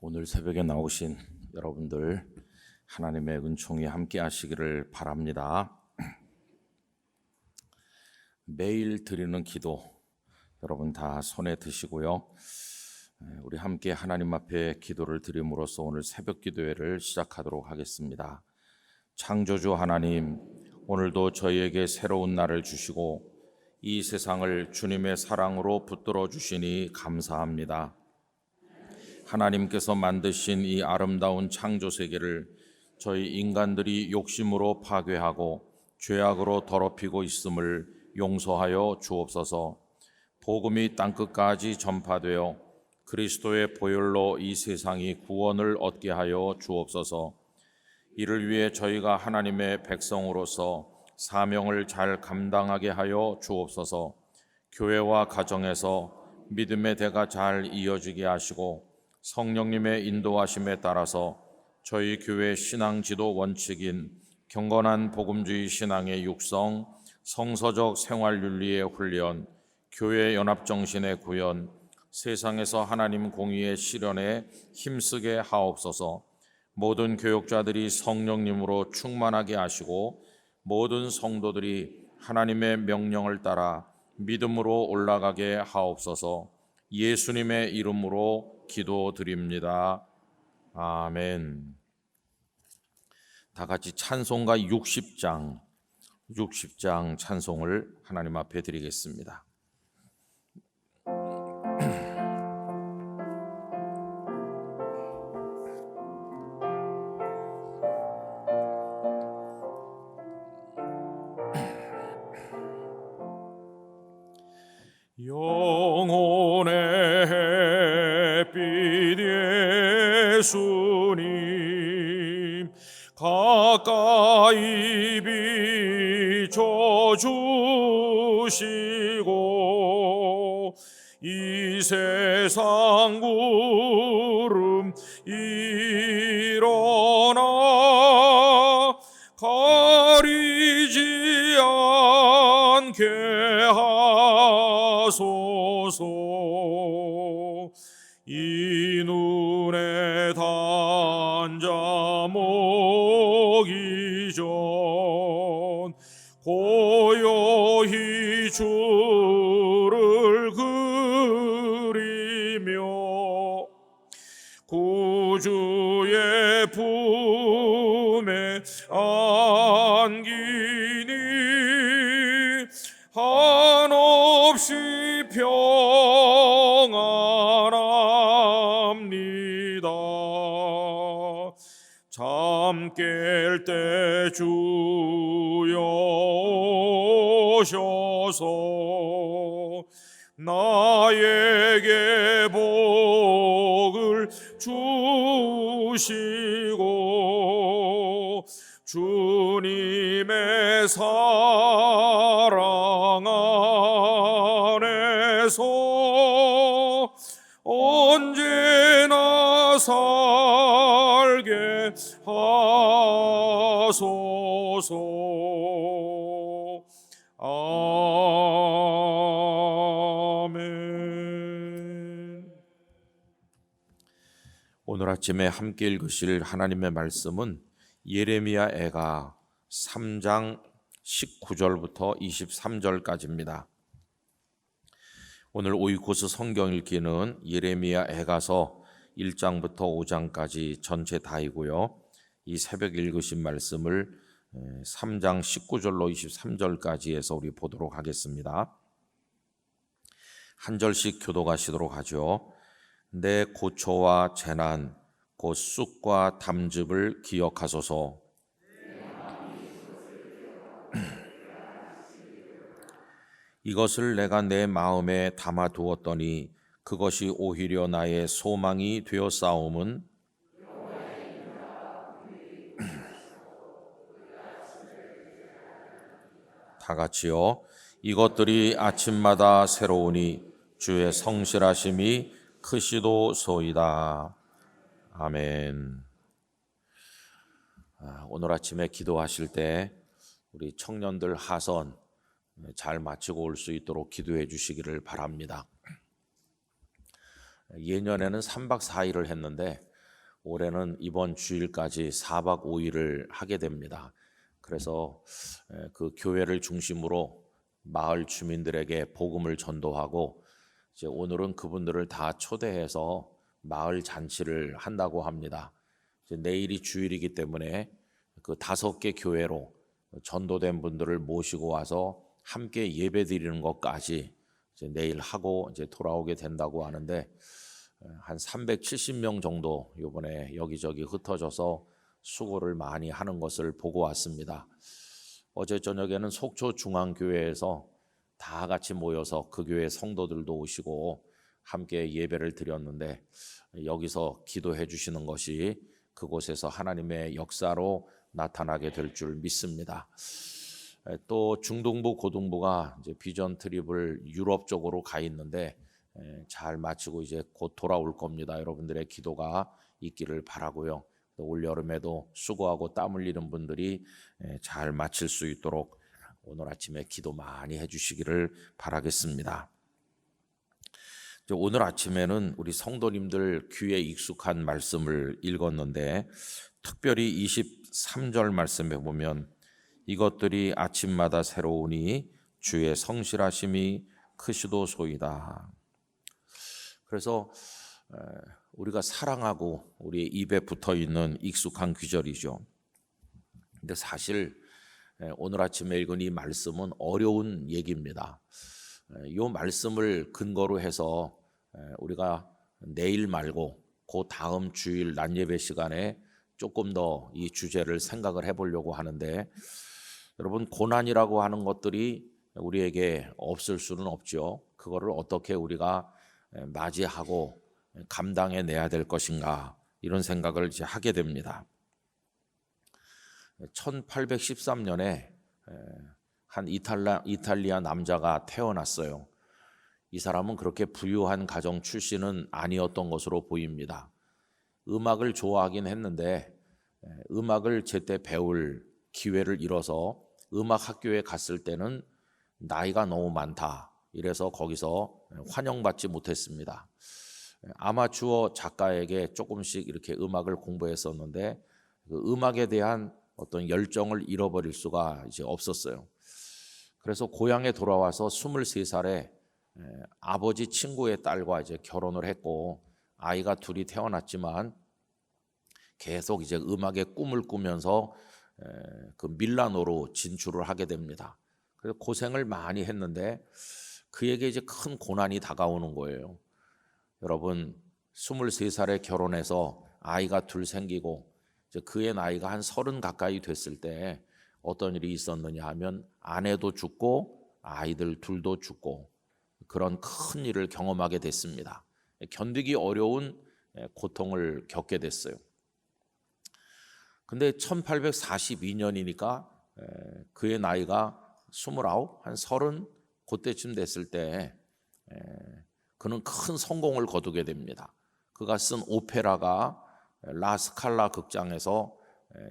오늘 새벽에 나오신 여러분들 하나님의 은총이 함께 하시기를 바랍니다. 매일 드리는 기도 여러분 다 손에 드시고요. 우리 함께 하나님 앞에 기도를 드림으로써 오늘 새벽 기도회를 시작하도록 하겠습니다. 창조주 하나님, 오늘도 저희에게 새로운 날을 주시고 이 세상을 주님의 사랑으로 붙들어 주시니 감사합니다. 하나님께서 만드신 이 아름다운 창조 세계를 저희 인간들이 욕심으로 파괴하고 죄악으로 더럽히고 있음을 용서하여 주옵소서. 복음이 땅끝까지 전파되어 그리스도의 보혈로 이 세상이 구원을 얻게 하여 주옵소서. 이를 위해 저희가 하나님의 백성으로서 사명을 잘 감당하게 하여 주옵소서. 교회와 가정에서 믿음의 대가 잘 이어지게 하시고 성령님의 인도하심에 따라서 저희 교회 신앙 지도 원칙인 경건한 복음주의 신앙의 육성, 성서적 생활윤리의 훈련, 교회 연합정신의 구현, 세상에서 하나님 공의의 실현에 힘쓰게 하옵소서. 모든 교역자들이 성령님으로 충만하게 하시고 모든 성도들이 하나님의 명령을 따라 믿음으로 올라가게 하옵소서. 예수님의 이름으로 기도드립니다. 아멘. 다 같이 찬송가 60장 찬송을 하나님 앞에 드리겠습니다. 영혼의 햇빛 예수님 가까이 비춰주시고 이 세상 구름 일어나 가리지 않게 하소서. 이 눈에 단자 먹기 전 고요히 주를 그리며 구주의 품에 안기니 한없이 평안합니다. 잠 깰 때 주여 오셔서 나에게 복을 주시고 주님의 사랑 안에서 언제나 살게 하소서. 아멘. 오늘 아침에 함께 읽으실 하나님의 말씀은 예레미야 애가 3장 19절부터 23절까지입니다. 오늘 오이코스 성경 읽기는 예레미야 애가서 1장부터 5장까지 전체 다이고요. 이 새벽 읽으신 말씀을 3장 19절로 23절까지 해서 우리 보도록 하겠습니다. 한 절씩 교독하시도록 하죠. 내 고초와 재난 곧 쑥과 담즙을 기억하소서. 이것을 내가 내 마음에 담아두었더니 그것이 오히려 나의 소망이 되었사옴은 다 같이요. 이것들이 아침마다 새로우니 주의 성실하심이 크시도소이다. 아멘. 오늘 아침에 기도하실 때 우리 청년들 하선 잘 마치고 올 수 있도록 기도해 주시기를 바랍니다. 예년에는 3박 4일을 했는데 올해는 이번 주일까지 4박 5일을 하게 됩니다. 그래서 그 교회를 중심으로 마을 주민들에게 복음을 전도하고 이제 오늘은 그분들을 다 초대해서 마을 잔치를 한다고 합니다. 이제 내일이 주일이기 때문에 그 5개 교회로 전도된 분들을 모시고 와서 함께 예배 드리는 것까지 이제 내일 하고 이제 돌아오게 된다고 하는데 한 370명 정도 이번에 여기저기 흩어져서 수고를 많이 하는 것을 보고 왔습니다. 어제 저녁에는 속초 중앙교회에서 다 같이 모여서 그 교회 성도들도 오시고 함께 예배를 드렸는데 여기서 기도해 주시는 것이 그곳에서 하나님의 역사로 나타나게 될 줄 믿습니다. 또 중동부 고등부가 이제 비전 트립을 유럽 쪽으로 가 있는데 잘 마치고 이제 곧 돌아올 겁니다. 여러분들의 기도가 있기를 바라고요. 올 여름에도 수고하고 땀 흘리는 분들이 잘 마칠 수 있도록 오늘 아침에 기도 많이 해주시기를 바라겠습니다. 오늘 아침에는 우리 성도님들 귀에 익숙한 말씀을 읽었는데 특별히 23절 말씀에 보면 이것들이 아침마다 새로우니 주의 성실하심이 크시도소이다. 그래서 우리가 사랑하고 우리의 입에 붙어있는 익숙한 귀절이죠. 근데 사실 오늘 아침에 읽은 이 말씀은 어려운 얘기입니다. 이 말씀을 근거로 해서 우리가 내일 말고 그 다음 주일 낮예배 시간에 조금 더 이 주제를 생각을 해보려고 하는데 여러분 고난이라고 하는 것들이 우리에게 없을 수는 없죠. 그거를 어떻게 우리가 맞이하고 감당해내야 될 것인가 이런 생각을 이제 하게 됩니다. 1813년에 한 이탈리아 남자가 태어났어요. 이 사람은 그렇게 부유한 가정 출신은 아니었던 것으로 보입니다. 음악을 좋아하긴 했는데 음악을 제때 배울 기회를 잃어서 음악 학교에 갔을 때는 나이가 너무 많다. 이래서 거기서 환영받지 못했습니다. 아마추어 작가에게 조금씩 이렇게 음악을 공부했었는데 그 음악에 대한 어떤 열정을 잃어버릴 수가 이제 없었어요. 그래서 고향에 돌아와서 23살에 아버지 친구의 딸과 이제 결혼을 했고 아이가 둘이 태어났지만 계속 이제 음악의 꿈을 꾸면서 그 밀라노로 진출을 하게 됩니다. 그래서 고생을 많이 했는데 그에게 이제 큰 고난이 다가오는 거예요. 여러분 23살에 결혼해서 아이가 둘 생기고 이제 그의 나이가 한 30 가까이 됐을 때 어떤 일이 있었느냐 하면 아내도 죽고 아이들 둘도 죽고 그런 큰 일을 경험하게 됐습니다. 견디기 어려운 고통을 겪게 됐어요. 근데 1842년이니까 그의 나이가 29, 한 30 그때쯤 됐을 때 그는 큰 성공을 거두게 됩니다. 그가 쓴 오페라가 라스칼라 극장에서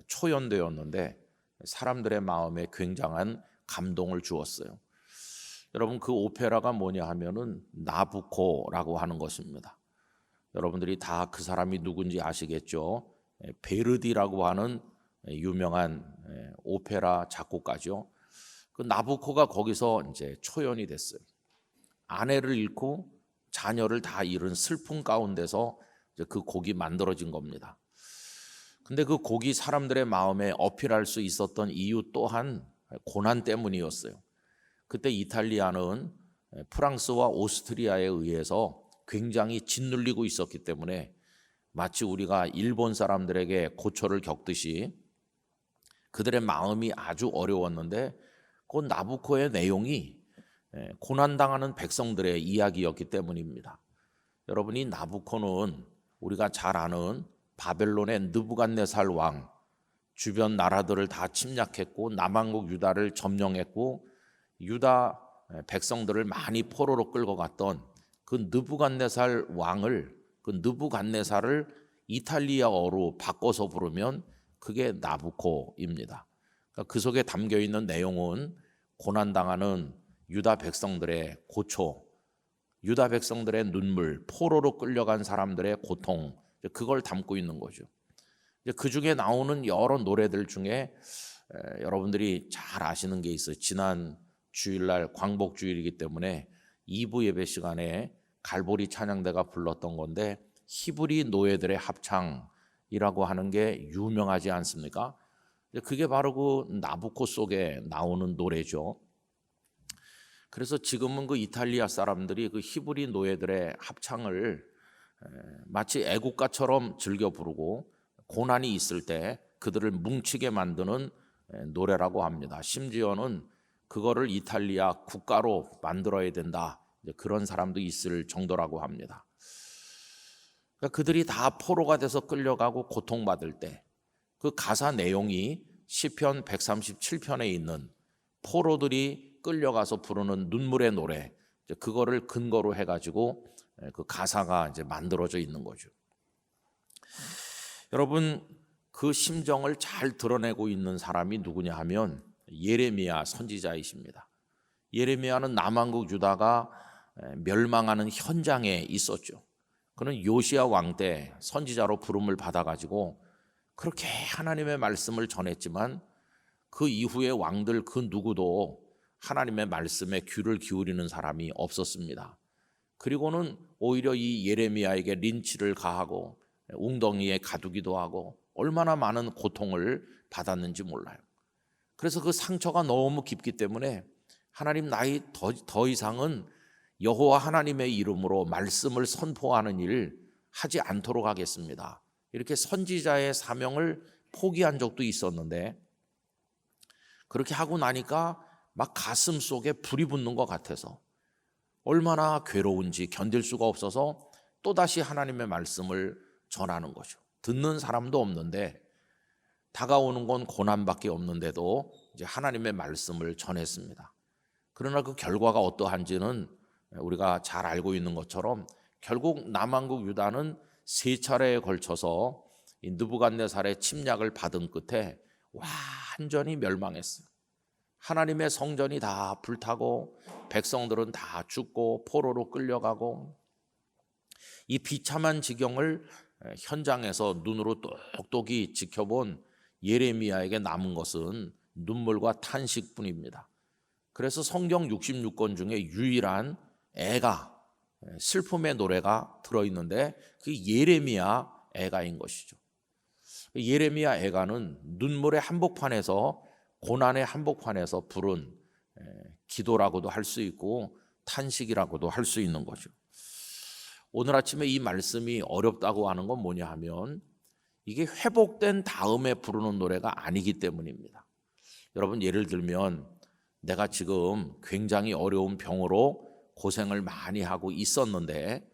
초연되었는데 사람들의 마음에 굉장한 감동을 주었어요. 여러분 그 오페라가 뭐냐 하면은 나부코라고 하는 것입니다. 여러분들이 다 그 사람이 누군지 아시겠죠? 베르디라고 하는 유명한 오페라 작곡가죠. 그 나부코가 거기서 이제 초연이 됐어요. 아내를 잃고 자녀를 다 잃은 슬픔 가운데서 이제 그 곡이 만들어진 겁니다. 근데 그 곡이 사람들의 마음에 어필할 수 있었던 이유 또한 고난 때문이었어요. 그때 이탈리아는 프랑스와 오스트리아에 의해서 굉장히 짓눌리고 있었기 때문에 마치 우리가 일본 사람들에게 고초를 겪듯이 그들의 마음이 아주 어려웠는데 그 나부코의 내용이 고난당하는 백성들의 이야기였기 때문입니다. 여러분이 나부코는 우리가 잘 아는 바벨론의 느부갓네살 왕, 주변 나라들을 다 침략했고 남한국 유다를 점령했고 유다 백성들을 많이 포로로 끌고 갔던 그 느부갓네살 왕을 그 느부갓네살을 이탈리아어로 바꿔서 부르면 그게 나부코입니다. 그러니까 그 속에 담겨 있는 내용은 고난당하는 유다 백성들의 고초, 유다 백성들의 눈물, 포로로 끌려간 사람들의 고통 그걸 담고 있는 거죠. 그 중에 나오는 여러 노래들 중에 여러분들이 잘 아시는 게 있어요. 지난 주일날 광복주일이기 때문에 2부 예배 시간에 갈보리 찬양대가 불렀던 건데 히브리 노예들의 합창이라고 하는 게 유명하지 않습니까? 그게 바로 그 나부코 속에 나오는 노래죠. 그래서 지금은 그 이탈리아 사람들이 그 히브리 노예들의 합창을 마치 애국가처럼 즐겨 부르고 고난이 있을 때 그들을 뭉치게 만드는 노래라고 합니다. 심지어는 그거를 이탈리아 국가로 만들어야 된다, 그런 사람도 있을 정도라고 합니다. 그러니까 그들이 다 포로가 돼서 끌려가고 고통받을 때 그 가사 내용이 시편 137편에 있는 포로들이 끌려가서 부르는 눈물의 노래, 그거를 근거로 해가지고 그 가사가 이제 만들어져 있는 거죠. 여러분, 그 심정을 잘 드러내고 있는 사람이 누구냐 하면 예레미야 선지자이십니다. 예레미야는 남왕국 유다가 멸망하는 현장에 있었죠. 그는 요시야 왕 때 선지자로 부름을 받아가지고 그렇게 하나님의 말씀을 전했지만 그 이후의 왕들 그 누구도 하나님의 말씀에 귀를 기울이는 사람이 없었습니다. 그리고는 오히려 이 예레미야에게 린치를 가하고 웅덩이에 가두기도 하고 얼마나 많은 고통을 받았는지 몰라요. 그래서 그 상처가 너무 깊기 때문에 하나님, 나이 더 이상은 여호와 하나님의 이름으로 말씀을 선포하는 일 하지 않도록 하겠습니다, 이렇게 선지자의 사명을 포기한 적도 있었는데, 그렇게 하고 나니까 막 가슴 속에 불이 붙는 것 같아서 얼마나 괴로운지 견딜 수가 없어서 또다시 하나님의 말씀을 전하는 거죠. 듣는 사람도 없는데 다가오는 건 고난밖에 없는데도 이제 하나님의 말씀을 전했습니다. 그러나 그 결과가 어떠한지는 우리가 잘 알고 있는 것처럼 결국 남왕국 유다는 3차례에 걸쳐서 이 느부갓네살의 침략을 받은 끝에 완전히 멸망했어요. 하나님의 성전이 다 불타고 백성들은 다 죽고 포로로 끌려가고, 이 비참한 지경을 현장에서 눈으로 똑똑히 지켜본 예레미야에게 남은 것은 눈물과 탄식뿐입니다. 그래서 성경 66권 중에 유일한 애가, 슬픔의 노래가 들어있는데 그게 예레미야 애가인 것이죠. 예레미야 애가는 눈물의 한복판에서, 고난의 한복판에서 부른 기도라고도 할 수 있고 탄식이라고도 할 수 있는 거죠. 오늘 아침에 이 말씀이 어렵다고 하는 건 뭐냐 하면 이게 회복된 다음에 부르는 노래가 아니기 때문입니다. 여러분, 예를 들면 내가 지금 굉장히 어려운 병으로 고생을 많이 하고 있었는데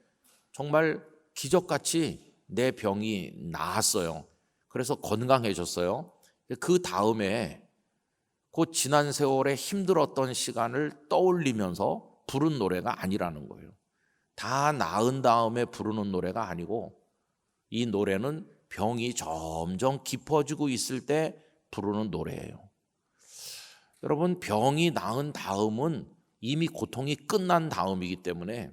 정말 기적같이 내 병이 나았어요. 그래서 건강해졌어요. 그 다음에 그 지난 세월에 힘들었던 시간을 떠올리면서 부른 노래가 아니라는 거예요. 다 나은 다음에 부르는 노래가 아니고 이 노래는 병이 점점 깊어지고 있을 때 부르는 노래예요. 여러분, 병이 나은 다음은 이미 고통이 끝난 다음이기 때문에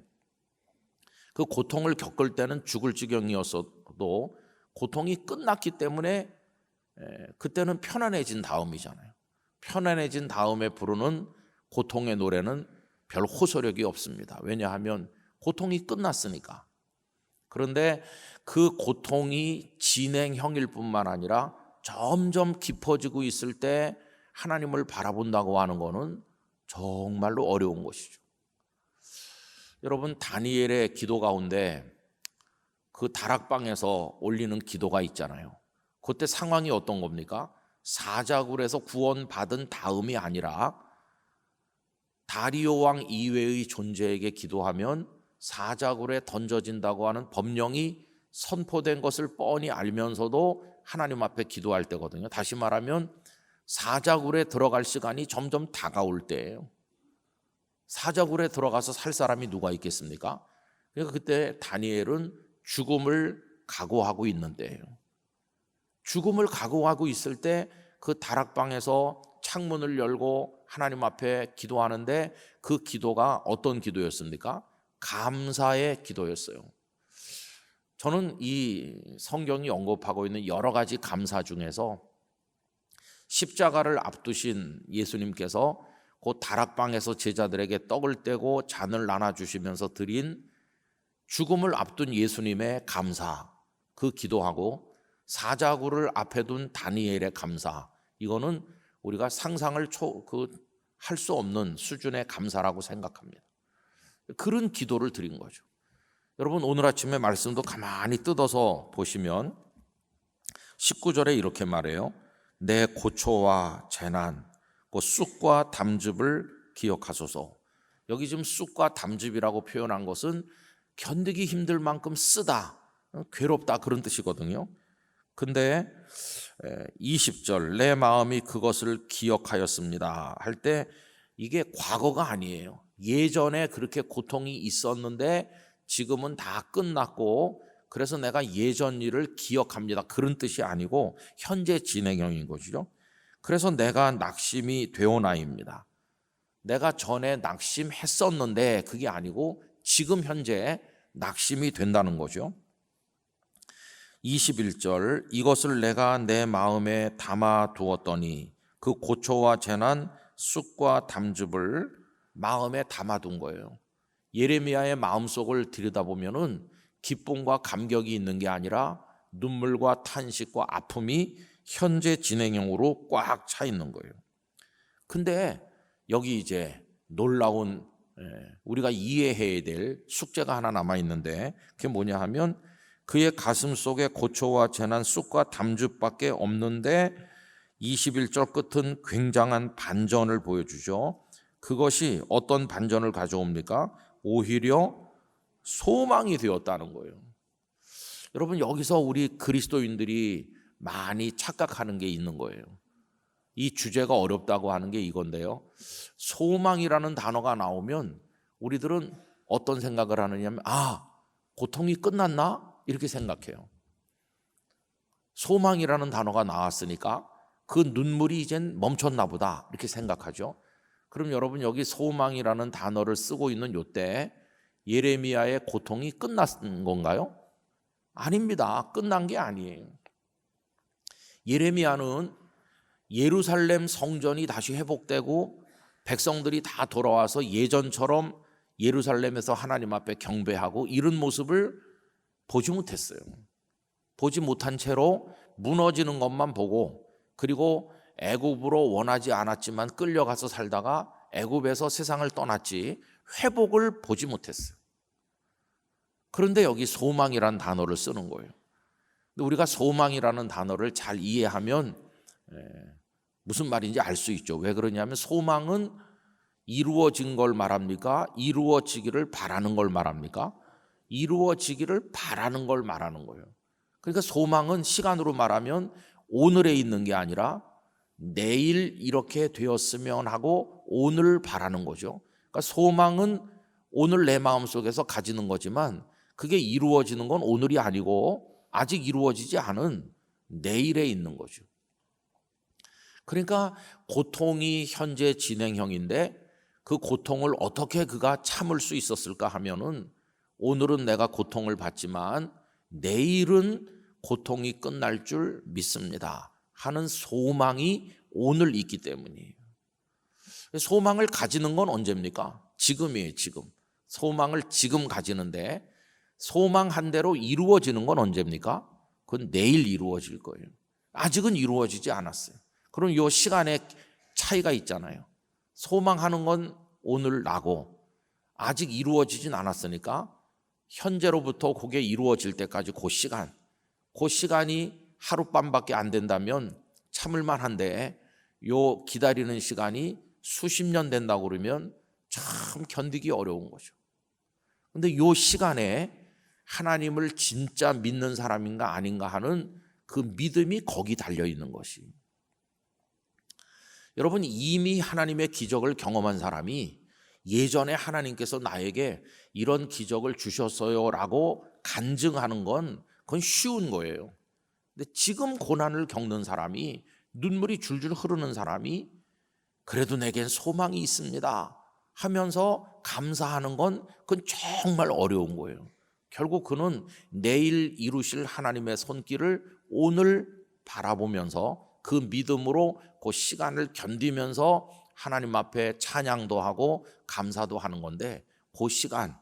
그 고통을 겪을 때는 죽을 지경이었어도 고통이 끝났기 때문에 그때는 편안해진 다음이잖아요. 편안해진 다음에 부르는 고통의 노래는 별 호소력이 없습니다. 왜냐하면 고통이 끝났으니까. 그런데 그 고통이 진행형일 뿐만 아니라 점점 깊어지고 있을 때 하나님을 바라본다고 하는 것은 정말로 어려운 것이죠. 여러분, 다니엘의 기도 가운데 그 다락방에서 올리는 기도가 있잖아요. 그때 상황이 어떤 겁니까? 사자굴에서 구원받은 다음이 아니라 다리오 왕 이외의 존재에게 기도하면 사자굴에 던져진다고 하는 법령이 선포된 것을 뻔히 알면서도 하나님 앞에 기도할 때거든요. 다시 말하면 사자굴에 들어갈 시간이 점점 다가올 때예요. 사자굴에 들어가서 살 사람이 누가 있겠습니까? 그러니까 그때 다니엘은 죽음을 각오하고 있는 때예요. 죽음을 각오하고 있을 때 그 다락방에서 창문을 열고 하나님 앞에 기도하는데 그 기도가 어떤 기도였습니까? 감사의 기도였어요. 저는 이 성경이 언급하고 있는 여러 가지 감사 중에서 십자가를 앞두신 예수님께서 그 다락방에서 제자들에게 떡을 떼고 잔을 나눠주시면서 드린 죽음을 앞둔 예수님의 감사, 그 기도하고 사자굴을 앞에 둔 다니엘의 감사, 이거는 우리가 상상을 할 수 없는 수준의 감사라고 생각합니다. 그런 기도를 드린 거죠. 여러분, 오늘 아침에 말씀도 가만히 뜯어서 보시면 19절에 이렇게 말해요. 내 고초와 재난, 그 쑥과 담즙을 기억하소서. 여기 지금 쑥과 담즙이라고 표현한 것은 견디기 힘들 만큼 쓰다, 괴롭다, 그런 뜻이거든요. 근데 20절 내 마음이 그것을 기억하였습니다 할 때 이게 과거가 아니에요. 예전에 그렇게 고통이 있었는데 지금은 다 끝났고 그래서 내가 예전 일을 기억합니다, 그런 뜻이 아니고 현재 진행형인 거죠. 그래서 내가 낙심이 되오나이입니다. 내가 전에 낙심했었는데 그게 아니고 지금 현재 낙심이 된다는 거죠. 21절 이것을 내가 내 마음에 담아 두었더니, 그 고초와 재난, 쑥과 담즙을 마음에 담아둔 거예요. 예레미야의 마음속을 들여다보면은 기쁨과 감격이 있는 게 아니라 눈물과 탄식과 아픔이 현재 진행형으로 꽉 차 있는 거예요. 근데 여기 이제 놀라운 우리가 이해해야 될 숙제가 하나 남아 있는데 그게 뭐냐 하면 그의 가슴 속에 고초와 재난, 쑥과 담즙밖에 없는데 21절 끝은 굉장한 반전을 보여주죠. 그것이 어떤 반전을 가져옵니까? 오히려 소망이 되었다는 거예요. 여러분, 여기서 우리 그리스도인들이 많이 착각하는 게 있는 거예요. 이 주제가 어렵다고 하는 게 이건데요, 소망이라는 단어가 나오면 우리들은 어떤 생각을 하느냐면 고통이 끝났나? 이렇게 생각해요. 소망이라는 단어가 나왔으니까 그 눈물이 이젠 멈췄나 보다, 이렇게 생각하죠. 그럼 여러분, 여기 소망이라는 단어를 쓰고 있는 요때 예레미야의 고통이 끝난 건가요? 아닙니다. 끝난 게 아니에요. 예레미야는 예루살렘 성전이 다시 회복되고 백성들이 다 돌아와서 예전처럼 예루살렘에서 하나님 앞에 경배하고 이런 모습을 보지 못했어요. 보지 못한 채로 무너지는 것만 보고, 그리고 애굽으로 원하지 않았지만 끌려가서 살다가 애굽에서 세상을 떠났지 회복을 보지 못했어요. 그런데 여기 소망이라는 단어를 쓰는 거예요. 근데 우리가 소망이라는 단어를 잘 이해하면 무슨 말인지 알 수 있죠. 왜 그러냐면 소망은 이루어진 걸 말합니까? 이루어지기를 바라는 걸 말합니까? 이루어지기를 바라는 걸 말하는 거예요. 그러니까 소망은 시간으로 말하면 오늘에 있는 게 아니라 내일 이렇게 되었으면 하고 오늘 바라는 거죠. 그러니까 소망은 오늘 내 마음속에서 가지는 거지만 그게 이루어지는 건 오늘이 아니고 아직 이루어지지 않은 내일에 있는 거죠. 그러니까 고통이 현재 진행형인데 그 고통을 어떻게 그가 참을 수 있었을까 하면은 오늘은 내가 고통을 받지만 내일은 고통이 끝날 줄 믿습니다 하는 소망이 오늘 있기 때문이에요. 소망을 가지는 건 언제입니까? 지금이에요. 지금. 소망을 지금 가지는데 소망한 대로 이루어지는 건 언제입니까? 그건 내일 이루어질 거예요. 아직은 이루어지지 않았어요. 그럼 이 시간에 차이가 있잖아요. 소망하는 건 오늘 나고 아직 이루어지진 않았으니까 현재로부터 그게 이루어질 때까지 그 시간이 하룻밤밖에 안 된다면 참을 만한데 요 기다리는 시간이 수십 년 된다고 그러면 참 견디기 어려운 거죠. 근데 요 시간에 하나님을 진짜 믿는 사람인가 아닌가 하는 그 믿음이 거기 달려 있는 것이. 여러분, 이미 하나님의 기적을 경험한 사람이 예전에 하나님께서 나에게 이런 기적을 주셨어요 라고 간증하는 건 그건 쉬운 거예요. 근데 지금 고난을 겪는 사람이, 눈물이 줄줄 흐르는 사람이 그래도 내겐 소망이 있습니다 하면서 감사하는 건 그건 정말 어려운 거예요. 결국 그는 내일 이루실 하나님의 손길을 오늘 바라보면서 그 믿음으로 그 시간을 견디면서 하나님 앞에 찬양도 하고 감사도 하는 건데, 그 시간,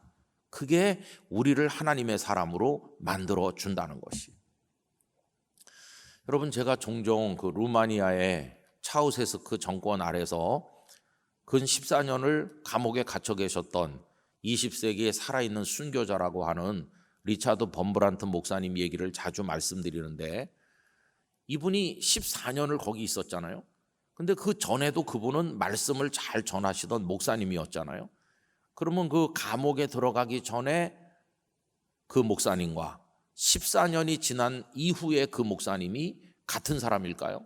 그게 우리를 하나님의 사람으로 만들어 준다는 것이. 여러분, 제가 종종 그 루마니아의 차우세스크 정권 아래서 근 14년을 감옥에 갇혀 계셨던 20세기에 살아있는 순교자라고 하는 리차드 범브란트 목사님 얘기를 자주 말씀드리는데, 이분이 14년을 거기 있었잖아요. 근데 그 전에도 그분은 말씀을 잘 전하시던 목사님이었잖아요. 그러면 그 감옥에 들어가기 전에 그 목사님과 14년이 지난 이후에 그 목사님이 같은 사람일까요?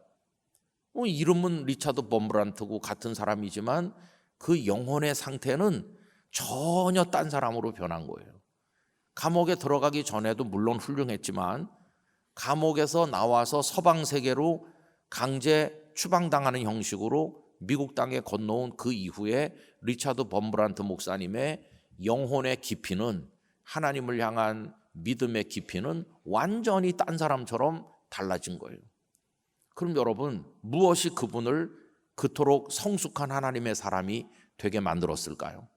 이름은 리차드 범브란트고 같은 사람이지만 그 영혼의 상태는 전혀 딴 사람으로 변한 거예요. 감옥에 들어가기 전에도 물론 훌륭했지만 감옥에서 나와서 서방 세계로 강제 추방당하는 형식으로 미국 땅에 건너온 그 이후에 리차드 범브란트 목사님의 영혼의 깊이는, 하나님을 향한 믿음의 깊이는 완전히 딴 사람처럼 달라진 거예요. 그럼 여러분, 무엇이 그분을 그토록 성숙한 하나님의 사람이 되게 만들었을까요?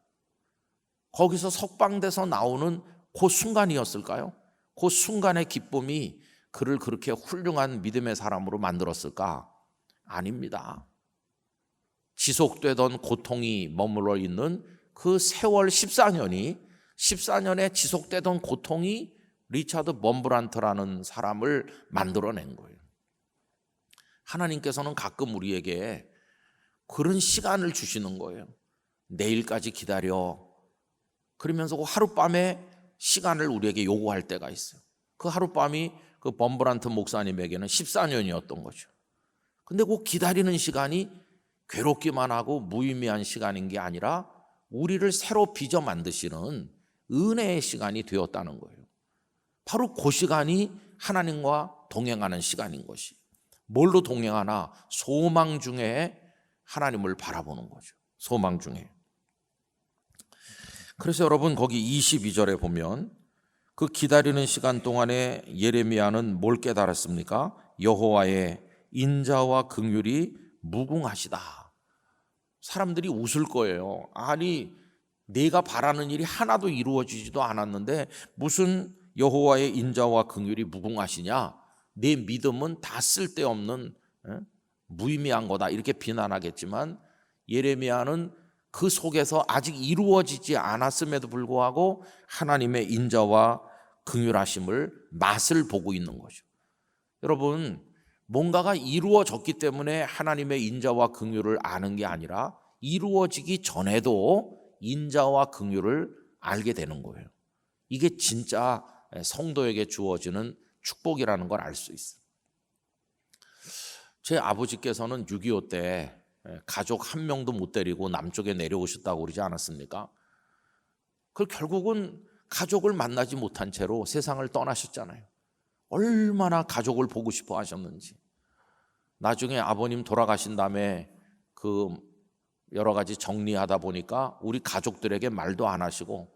거기서 석방돼서 나오는 그 순간이었을까요? 그 순간의 기쁨이 그를 그렇게 훌륭한 믿음의 사람으로 만들었을까? 아닙니다. 지속되던 고통이 머물러 있는 그 세월 14년에 지속되던 고통이 리차드 범브란트라는 사람을 만들어낸 거예요. 하나님께서는 가끔 우리에게 그런 시간을 주시는 거예요. 내일까지 기다려. 그러면서 그 하룻밤에 시간을 우리에게 요구할 때가 있어요. 그 하룻밤이 그 범브란트 목사님에게는 14년이었던 거죠. 근데 그 기다리는 시간이 괴롭기만 하고 무의미한 시간인 게 아니라 우리를 새로 빚어 만드시는 은혜의 시간이 되었다는 거예요. 바로 그 시간이 하나님과 동행하는 시간인 것이. 뭘로 동행하나? 소망 중에 하나님을 바라보는 거죠. 소망 중에. 그래서 여러분, 거기 22절에 보면 그 기다리는 시간 동안에 예레미야는 뭘 깨달았습니까? 여호와의 인자와 긍휼이 무궁하시다. 사람들이 웃을 거예요. 아니, 내가 바라는 일이 하나도 이루어지지도 않았는데 무슨 여호와의 인자와 긍휼이 무궁하시냐? 내 믿음은 다 쓸데없는 무의미한 거다, 이렇게 비난하겠지만, 예레미야는 그 속에서 아직 이루어지지 않았음에도 불구하고 하나님의 인자와 긍휼하심을 맛을 보고 있는 거죠. 여러분, 뭔가가 이루어졌기 때문에 하나님의 인자와 긍휼을 아는 게 아니라 이루어지기 전에도 인자와 긍휼을 알게 되는 거예요. 이게 진짜 성도에게 주어지는 축복이라는 걸 알 수 있어요. 제 아버지께서는 6.25 때 가족 한 명도 못 데리고 남쪽에 내려오셨다고 그러지 않았습니까? 그 결국은 가족을 만나지 못한 채로 세상을 떠나셨잖아요. 얼마나 가족을 보고 싶어 하셨는지. 나중에 아버님 돌아가신 다음에 그 여러 가지 정리하다 보니까 우리 가족들에게 말도 안 하시고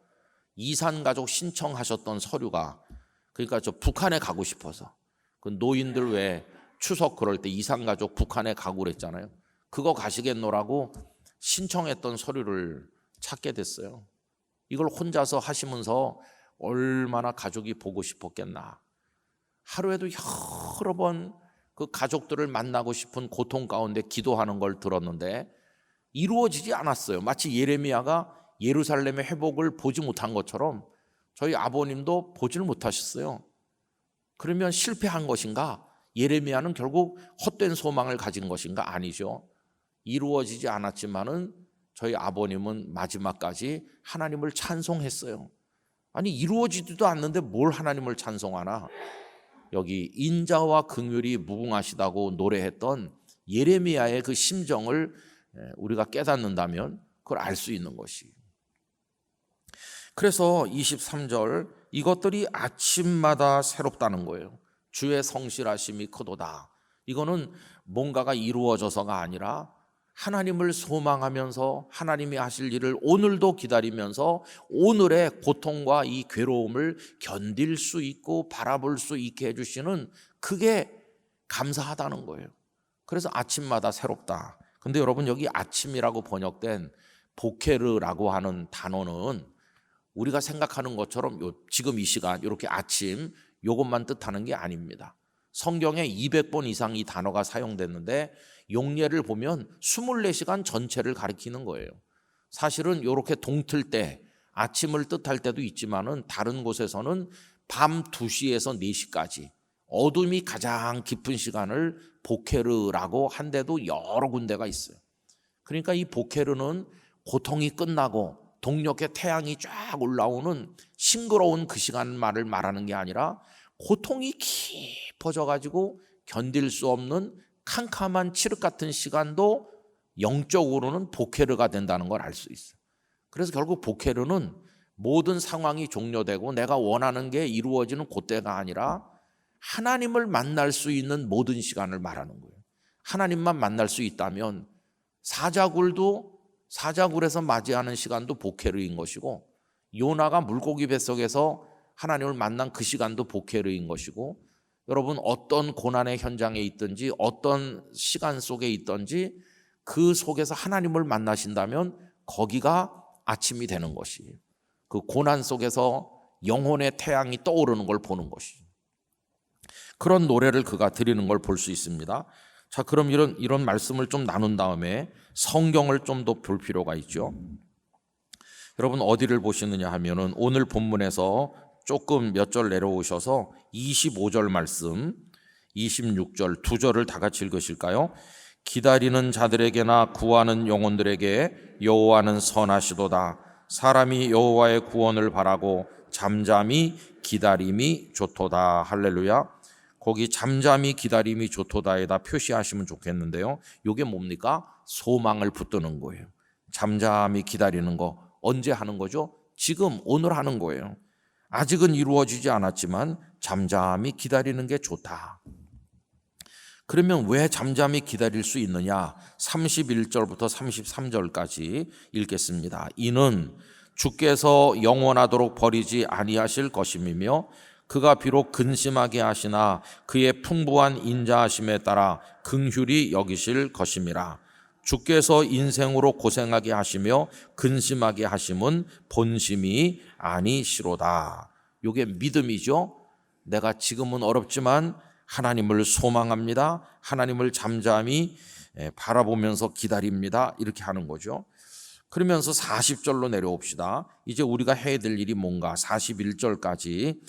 이산 가족 신청하셨던 서류가, 그러니까 저 북한에 가고 싶어서, 그 노인들 왜 추석 그럴 때 이산 가족 북한에 가고 그랬잖아요. 그거 가시겠노라고 신청했던 서류를 찾게 됐어요. 이걸 혼자서 하시면서 얼마나 가족이 보고 싶었겠나. 하루에도 여러 번 그 가족들을 만나고 싶은 고통 가운데 기도하는 걸 들었는데 이루어지지 않았어요. 마치 예레미야가 예루살렘의 회복을 보지 못한 것처럼 저희 아버님도 보지를 못하셨어요. 그러면 실패한 것인가? 예레미야는 결국 헛된 소망을 가진 것인가? 아니죠. 이루어지지 않았지만은 저희 아버님은 마지막까지 하나님을 찬송했어요. 아니, 이루어지지도 않는데 뭘 하나님을 찬송하나? 여기 인자와 긍휼이 무궁하시다고 노래했던 예레미야의 그 심정을 우리가 깨닫는다면 그걸 알 수 있는 것이. 그래서 23절, 이것들이 아침마다 새롭다는 거예요. 주의 성실하심이 크도다. 이거는 뭔가가 이루어져서가 아니라 하나님을 소망하면서 하나님이 하실 일을 오늘도 기다리면서 오늘의 고통과 이 괴로움을 견딜 수 있고 바라볼 수 있게 해주시는, 그게 감사하다는 거예요. 그래서 아침마다 새롭다. 근데 여러분, 여기 아침이라고 번역된 보케르라고 하는 단어는 우리가 생각하는 것처럼 지금 이 시간 이렇게 아침 이것만 뜻하는 게 아닙니다. 성경에 200번 이상 이 단어가 사용됐는데 용례를 보면 24시간 전체를 가리키는 거예요. 사실은 이렇게 동틀 때 아침을 뜻할 때도 있지만은 다른 곳에서는 밤 2시에서 4시까지 어둠이 가장 깊은 시간을 보케르라고 한 데도 여러 군데가 있어요. 그러니까 이 보케르는 고통이 끝나고 동력의 태양이 쫙 올라오는 싱그러운 그 시간만을 말하는 게 아니라 고통이 깊어져 가지고 견딜 수 없는 캄캄한 칠흑 같은 시간도 영적으로는 보케르가 된다는 걸 알 수 있어요. 그래서 결국 보케르는 모든 상황이 종료되고 내가 원하는 게 이루어지는 그때가 아니라 하나님을 만날 수 있는 모든 시간을 말하는 거예요. 하나님만 만날 수 있다면 사자굴에서 맞이하는 시간도 보케르인 것이고, 요나가 물고기 뱃속에서 하나님을 만난 그 시간도 보케르인 것이고, 여러분 어떤 고난의 현장에 있든지 어떤 시간 속에 있든지 그 속에서 하나님을 만나신다면 거기가 아침이 되는 것이에요. 그 고난 속에서 영혼의 태양이 떠오르는 걸 보는 것이죠. 그런 노래를 그가 드리는 걸 볼 수 있습니다. 자, 그럼 이런 말씀을 좀 나눈 다음에 성경을 좀 더 볼 필요가 있죠. 여러분 어디를 보시느냐 하면은 오늘 본문에서 조금 몇 절 내려오셔서 25절 말씀, 26절 두 절을 다 같이 읽으실까요? 기다리는 자들에게나 구하는 영혼들에게 여호와는 선하시도다. 사람이 여호와의 구원을 바라고 잠잠히 기다림이 좋도다. 할렐루야. 거기 잠잠히 기다림이 좋도다에다 표시하시면 좋겠는데요. 이게 뭡니까? 소망을 붙드는 거예요. 잠잠히 기다리는 거 언제 하는 거죠? 지금 오늘 하는 거예요. 아직은 이루어지지 않았지만 잠잠히 기다리는 게 좋다. 그러면 왜 잠잠히 기다릴 수 있느냐? 31절부터 33절까지 읽겠습니다. 이는 주께서 영원하도록 버리지 아니하실 것임이며 그가 비록 근심하게 하시나 그의 풍부한 인자하심에 따라 긍휼히 여기실 것임이라. 주께서 인생으로 고생하게 하시며 근심하게 하심은 본심이 아니시로다. 이게 믿음이죠. 내가 지금은 어렵지만 하나님을 소망합니다. 하나님을 잠잠히 바라보면서 기다립니다. 이렇게 하는 거죠. 그러면서 40절로 내려옵시다. 이제 우리가 해야 될 일이 뭔가 41절까지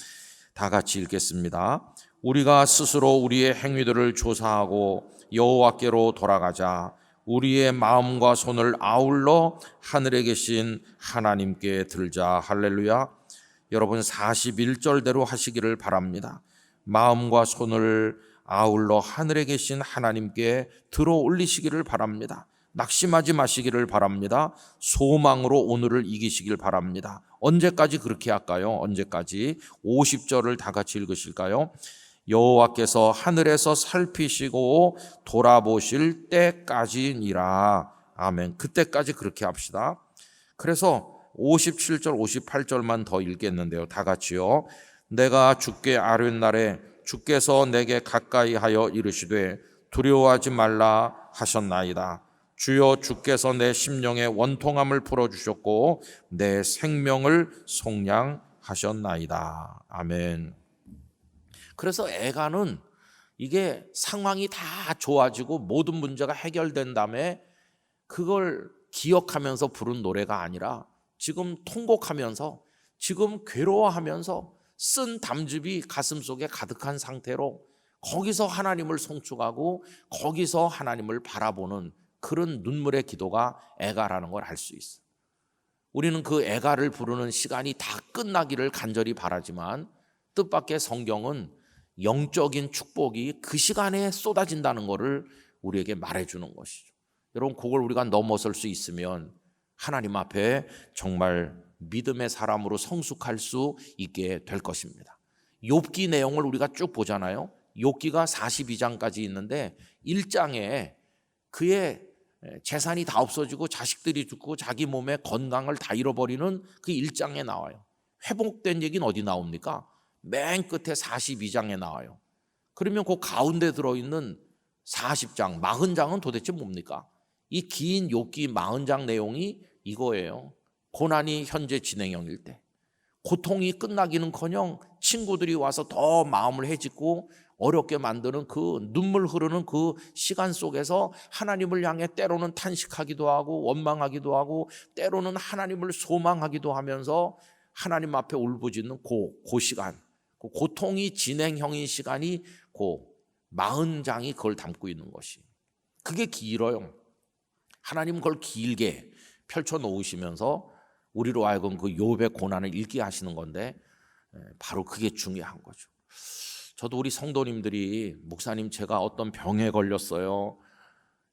다 같이 읽겠습니다. 우리가 스스로 우리의 행위들을 조사하고 여호와께로 돌아가자. 우리의 마음과 손을 아울러 하늘에 계신 하나님께 들자. 할렐루야. 여러분 41절대로 하시기를 바랍니다. 마음과 손을 아울러 하늘에 계신 하나님께 들어 올리시기를 바랍니다. 낙심하지 마시기를 바랍니다. 소망으로 오늘을 이기시길 바랍니다. 언제까지 그렇게 할까요? 언제까지? 50절을 다 같이 읽으실까요? 여호와께서 하늘에서 살피시고 돌아보실 때까지니라. 아멘. 그때까지 그렇게 합시다. 그래서 57절, 58절만 더 읽겠는데요. 다 같이요. 내가 주께 아뢰날에 주께서 내게 가까이 하여 이르시되 두려워하지 말라 하셨나이다. 주여 주께서 내 심령의 원통함을 풀어주셨고 내 생명을 속량하셨나이다. 아멘. 그래서 애가는 이게 상황이 다 좋아지고 모든 문제가 해결된 다음에 그걸 기억하면서 부른 노래가 아니라 지금 통곡하면서 지금 괴로워하면서 쓴 담즙이 가슴속에 가득한 상태로 거기서 하나님을 송축하고 거기서 하나님을 바라보는 그런 눈물의 기도가 애가라는 걸 알 수 있어요. 우리는 그 애가를 부르는 시간이 다 끝나기를 간절히 바라지만 뜻밖의 성경은 영적인 축복이 그 시간에 쏟아진다는 것을 우리에게 말해주는 것이죠. 여러분 그걸 우리가 넘어설 수 있으면 하나님 앞에 정말 믿음의 사람으로 성숙할 수 있게 될 것입니다. 욥기 내용을 우리가 쭉 보잖아요. 욥기가 42장까지 있는데 1장에 그의 재산이 다 없어지고 자식들이 죽고 자기 몸의 건강을 다 잃어버리는 그 1장에 나와요. 회복된 얘기는 어디 나옵니까? 맨 끝에 42장에 나와요. 그러면 그 가운데 들어있는 40장, 40장은 도대체 뭡니까? 이 긴 욥기 40장 내용이 이거예요. 고난이 현재 진행형일 때, 고통이 끝나기는커녕 친구들이 와서 더 마음을 해짓고 어렵게 만드는 그 눈물 흐르는 그 시간 속에서 하나님을 향해 때로는 탄식하기도 하고 원망하기도 하고 때로는 하나님을 소망하기도 하면서 하나님 앞에 울부짖는 그 시간, 그 고통이 진행형인 시간이 그 40장이 그걸 담고 있는 것이, 그게 길어요. 하나님은 그걸 길게 펼쳐 놓으시면서 우리로 하여금 그 욥의 고난을 읽게 하시는 건데, 바로 그게 중요한 거죠. 저도 우리 성도님들이 목사님 제가 어떤 병에 걸렸어요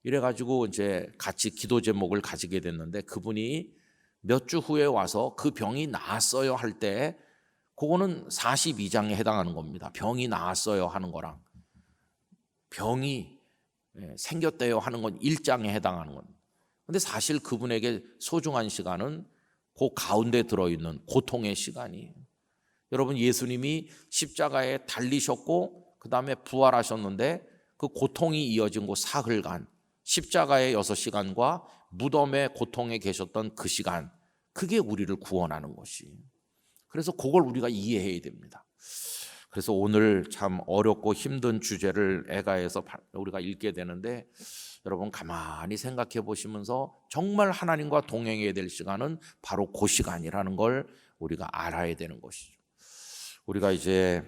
이래가지고 이제 같이 기도 제목을 가지게 됐는데, 그분이 몇 주 후에 와서 그 병이 나았어요 할 때 그거는 42장에 해당하는 겁니다. 병이 나았어요 하는 거랑 병이 생겼대요 하는 건 1장에 해당하는 겁니다. 근데 사실 그분에게 소중한 시간은 그 가운데 들어있는 고통의 시간이에요. 여러분, 예수님이 십자가에 달리셨고 그 다음에 부활하셨는데 그 고통이 이어진 그 사흘간, 십자가의 6시간과 무덤의 고통에 계셨던 그 시간, 그게 우리를 구원하는 것이. 그래서 그걸 우리가 이해해야 됩니다. 그래서 오늘 참 어렵고 힘든 주제를 애가에서 우리가 읽게 되는데, 여러분 가만히 생각해 보시면서 정말 하나님과 동행해야 될 시간은 바로 그 시간이라는 걸 우리가 알아야 되는 것이죠. 우리가 이제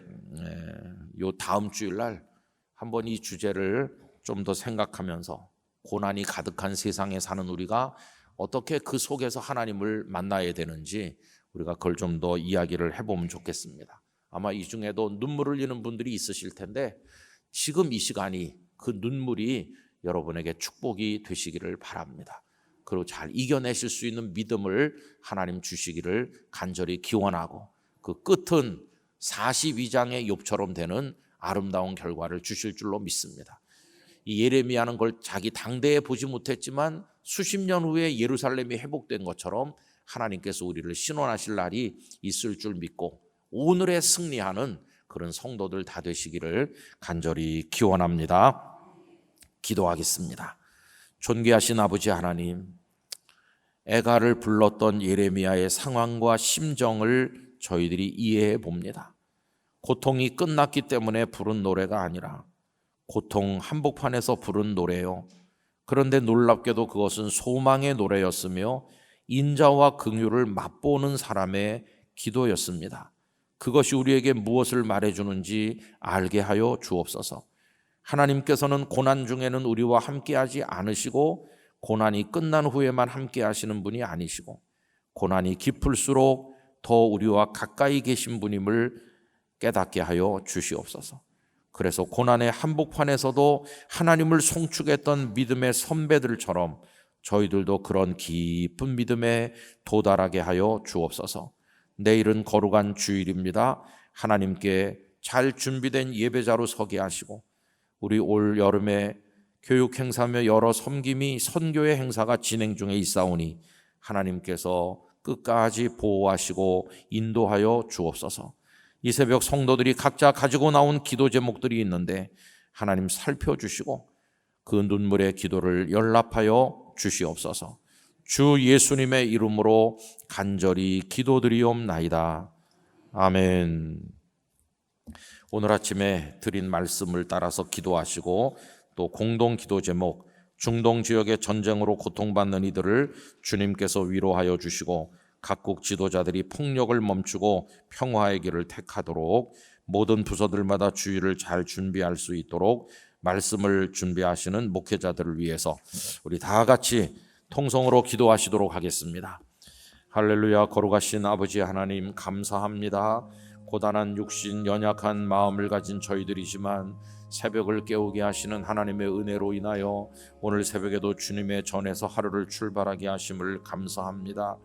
요 다음 주일날 한번 이 주제를 좀 더 생각하면서 고난이 가득한 세상에 사는 우리가 어떻게 그 속에서 하나님을 만나야 되는지 우리가 그걸 좀 더 이야기를 해보면 좋겠습니다. 아마 이 중에도 눈물을 흘리는 분들이 있으실 텐데, 지금 이 시간이 그 눈물이 여러분에게 축복이 되시기를 바랍니다. 그리고 잘 이겨내실 수 있는 믿음을 하나님 주시기를 간절히 기원하고, 그 끝은 42장의 욥처럼 되는 아름다운 결과를 주실 줄로 믿습니다. 이 예레미야는 걸 자기 당대에 보지 못했지만 수십 년 후에 예루살렘이 회복된 것처럼 하나님께서 우리를 신원하실 날이 있을 줄 믿고 오늘에 승리하는 그런 성도들 다 되시기를 간절히 기원합니다. 기도하겠습니다. 존귀하신 아버지 하나님, 애가를 불렀던 예레미야의 상황과 심정을 저희들이 이해해 봅니다. 고통이 끝났기 때문에 부른 노래가 아니라 고통 한복판에서 부른 노래요. 그런데 놀랍게도 그것은 소망의 노래였으며 인자와 긍휼을 맛보는 사람의 기도였습니다. 그것이 우리에게 무엇을 말해주는지 알게 하여 주옵소서. 하나님께서는 고난 중에는 우리와 함께하지 않으시고 고난이 끝난 후에만 함께하시는 분이 아니시고, 고난이 깊을수록 더 우리와 가까이 계신 분임을 깨닫게 하여 주시옵소서. 그래서 고난의 한복판에서도 하나님을 송축했던 믿음의 선배들처럼 저희들도 그런 깊은 믿음에 도달하게 하여 주옵소서. 내일은 거룩한 주일입니다. 하나님께 잘 준비된 예배자로 서게 하시고, 우리 올 여름에 교육 행사며 여러 섬김이 선교의 행사가 진행 중에 있사오니 하나님께서 끝까지 보호하시고 인도하여 주옵소서. 이 새벽 성도들이 각자 가지고 나온 기도 제목들이 있는데 하나님 살펴주시고 그 눈물의 기도를 연락하여 주시옵소서. 주 예수님의 이름으로 간절히 기도드리옵나이다. 아멘. 오늘 아침에 드린 말씀을 따라서 기도하시고 또 공동 기도 제목, 중동 지역의 전쟁으로 고통받는 이들을 주님께서 위로하여 주시고 각국 지도자들이 폭력을 멈추고 평화의 길을 택하도록 모든 부서들마다 주의를 잘 준비할 수 있도록 말씀을 준비하시는 목회자들을 위해서 우리 다 같이 통성으로 기도하시도록 하겠습니다. 할렐루야. 거룩하신 아버지 하나님, 감사합니다. 고단한 육신, 연약한 마음을 가진 저희들이지만 새벽을 깨우게 하시는 하나님의 은혜로 인하여 오늘 새벽에도 주님의 전에서 하루를 출발하게 하심을 감사합니다.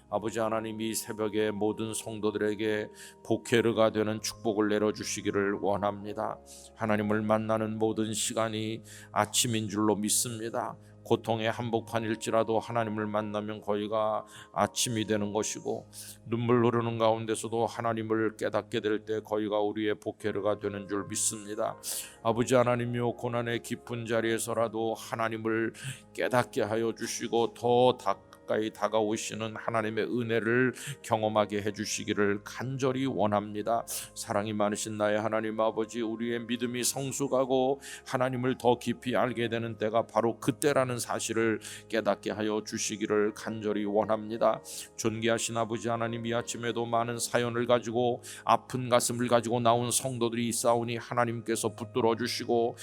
아버지 하나님, 이 새벽에 모든 성도들에게 복회르가 되는 축복을 내려주시기를 원합니다. 하나님을 만나는 모든 시간이 아침인 줄로 믿습니다. 고통의 한복판일지라도 하나님을 만나면 거기가 아침이 되는 것이고, 눈물 흐르는 가운데서도 하나님을 깨닫게 될 때 거기가 우리의 보케르가 되는 줄 믿습니다. 아버지 하나님이여, 고난의 깊은 자리에서라도 하나님을 깨닫게 하여 주시고 더 가까이 다가오시는 하나님의 은혜를 경험하게 해주시기를 간절히 원합니다. 사랑이 많으신 나의 하나님 아버지, 우리의 믿음이 성숙하고 하나님을 더 깊이 알게 되는 때가 바로 그때라는 사실을 깨닫게 하여 주시기를 간절히 원합니다. 존귀하신 아버지 하나님, 이 아침에도 많은 사연을 가지고 아픈 가슴을 가지고 나온 성도들이 있사오니 하나님께서 붙들어 주시고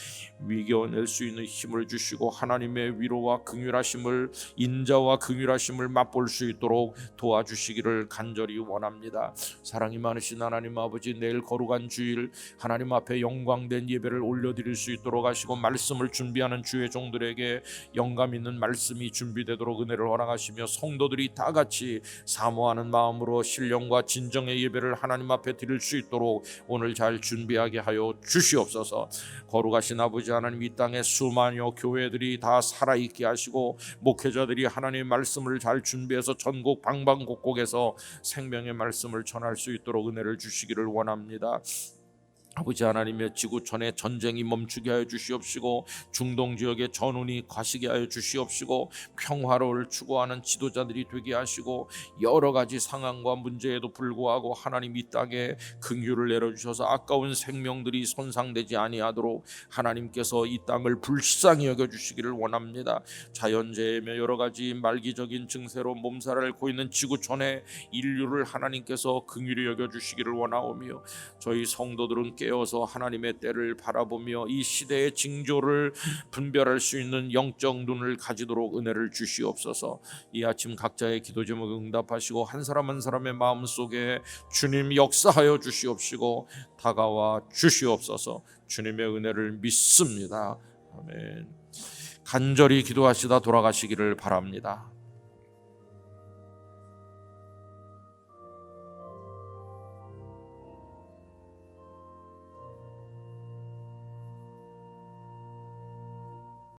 이겨낼 수 있는 힘을 주시고 하나님의 위로와 긍휼하심을, 인자와 긍휼하심을 맛볼 수 있도록 도와주시기를 간절히 원합니다. 사랑이 많으신 하나님 아버지, 내일 거룩한 주일 하나님 앞에 영광된 예배를 올려드릴 수 있도록 하시고, 말씀을 준비하는 주의 종들에게 영감 있는 말씀이 준비되도록 은혜를 허락하시며, 성도들이 다 같이 사모하는 마음으로 신령과 진정의 예배를 하나님 앞에 드릴 수 있도록 오늘 잘 준비하게 하여 주시옵소서. 거룩하신 아버지 하나님, 이 땅에 수많은 교회들이 다 살아있게 하시고, 목회자들이 하나님의 말씀을 잘 준비해서 전국 방방곡곡에서 생명의 말씀을 전할 수 있도록 은혜를 주시기를 원합니다. 아버지 하나님의 지구촌에 전쟁이 멈추게 하여 주시옵시고, 중동 지역에 전운이 가시게 하여 주시옵시고, 평화를 추구하는 지도자들이 되게 하시고, 여러 가지 상황과 문제에도 불구하고 하나님 이 땅에 긍휼을 내려주셔서 아까운 생명들이 손상되지 아니하도록 하나님께서 이 땅을 불쌍히 여겨주시기를 원합니다. 자연재해며 여러 가지 말기적인 증세로 몸살을 앓고 있는 지구촌에 인류를 하나님께서 긍휼히 여겨주시기를 원하오며, 저희 성도들은 깨어서 하나님의 때를 바라보며 이 시대의 징조를 분별할 수 있는 영적 눈을 가지도록 은혜를 주시옵소서. 이 아침 각자의 기도 제목을 응답하시고 한 사람 한 사람의 마음속에 주님 역사하여 주시옵시고 다가와 주시옵소서. 주님의 은혜를 믿습니다. 아멘. 간절히 기도하시다 돌아가시기를 바랍니다.